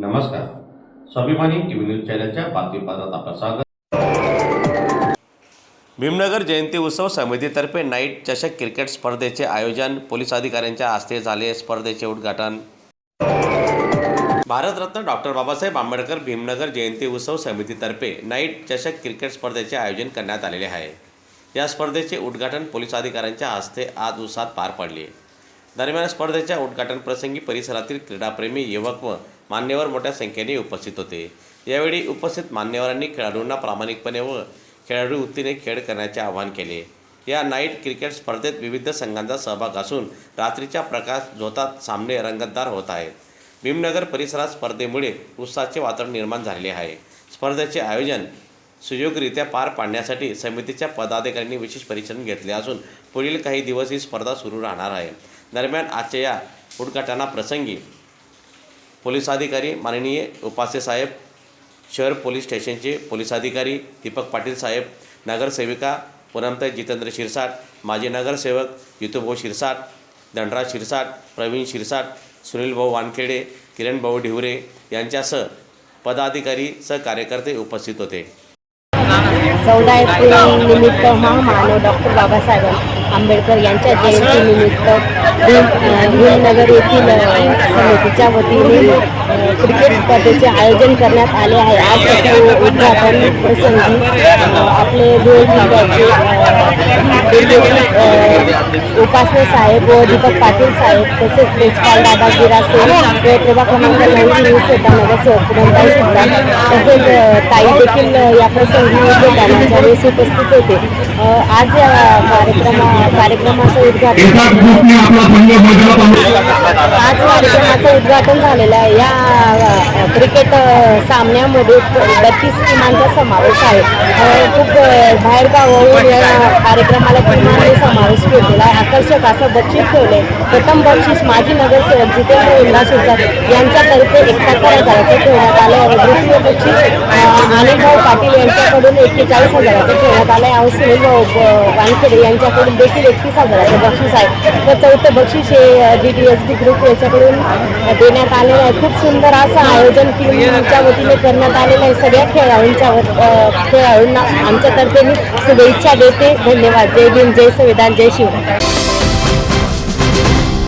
नमस्कार. स्वाभिमानी TV news चॅनलच्या बातमीपत्रात आपलं स्वागत. भीमनगर जयंती उत्सव समितीतर्फे नाईट चषक क्रिकेट स्पर्धेचे आयोजन, पोलीस अधिकाऱ्यांच्या हस्ते झाले. स्पर्धेचे उद्घाटन. भारतरत्न डॉक्टर बाबासाहेब आंबेडकर भीमनगर जयंती उत्सव समितीतर्फे नाईट चषक क्रिकेट स्पर्धेचे आयोजन करण्यात आलेले आहे. या स्पर्धेचे उद्घाटन पोलीस अधिकाऱ्यांच्या हस्ते आज उत्साहात पार पडले. दरम्यान स्पर्धेच्या उद्घाटन प्रसंगी परिसरातील क्रीडाप्रेमी युवक व मान्यवर मोठ्या संख्येने उपस्थित होते. यावेळी उपस्थित मान्यवरांनी खेळाडूंना प्रामाणिकपणे व खेळाडू वृत्तीने खेळ करण्याचे आवाहन केले. या नाईट क्रिकेट स्पर्धेत विविध संघांचा सहभाग असून रात्रीच्या प्रकाश झोतात सामने रंगतदार होत आहेत. भीमनगर परिसरात स्पर्धेमुळे उत्साहाचे वातावरण निर्माण झालेले आहे. स्पर्धेचे आयोजन सुयोग्यरित्या पार पाडण्यासाठी समितीच्या पदाधिकाऱ्यांनी विशेष परिश्रम घेतले असून पुढील काही दिवस ही स्पर्धा सुरू राहणार आहे. दरम्यान आजच्या या उद्घाटनाप्रसंगी पोलीस अधिकारी माननीय उपासे साहेब, शहर पोलीस स्टेशनचे पोलीस अधिकारी दीपक पाटील साहेब, नगरसेविका पूनमताई जितेंद्र शिरसाट, माजी नगरसेवक जितूभाऊ शिरसाट, धनराज शिरसाट, प्रवीण शिरसाट, सुनील भाऊ वानखेडे, किरण भाऊ ढिवरे यांच्यासह पदाधिकारी कार्यकर्ते उपस्थित होते. 14 एप्रिल निमित्त महामानव डॉक्टर बाबासाहेब आंबेडकर यांच्या जयंतीनिमित्त भीमनगर येथील समितीच्या वतीने क्रिकेट स्पर्धेचे आयोजन करण्यात आले आहे. आज उद्घाटन प्रसंगी आपले धुळे जिल्ह्याचे उपासने साहेब व दीपक पाटील साहेब तसेच लेचपाल दादा गिरासे प्रभाग क्रमांक 9 नगरसेवक पूनमताई शिरसाट तसेच ताई देखील या प्रसंगी उद्घाटनाच्या वेळेस उपस्थित होते. आज या कार्यक्रमाचं उद्घाटन झालेलं आहे. या क्रिकेट सामन्यामध्ये 32 टीमांचा समावेश आहे. खूप बाहेरगावावरून या कार्यक्रमाला टीमांनी समावेश केलेला आहे. आकर्षक असं बक्षीस ठेवले. प्रथम बक्षीस माजी नगरसेवक जितेंद्र शिरसाट यांच्यातर्फे 71,000 ठेवण्यात आले. द्वितीय बक्षीस अनिलभाऊ पाटील यांच्याकडून 41,000 ठेवण्यात आले. आणि सुनीलभाऊ वानखेडे यांच्याकडून देखील 31,000 बक्षीस आहे. व चौथं बक्षीस हे DDSB ग्रुप याच्याकडून देण्यात आलेलं आहे. खूप सुंदर असं आयोजन टीमच्या वतीने करण्यात आलेलं आहे. सगळ्या खेळाडूंना आमच्यातर्फे मी शुभेच्छा देते. धन्यवाद. जय भीम, जय संविधान, जय शिवराय.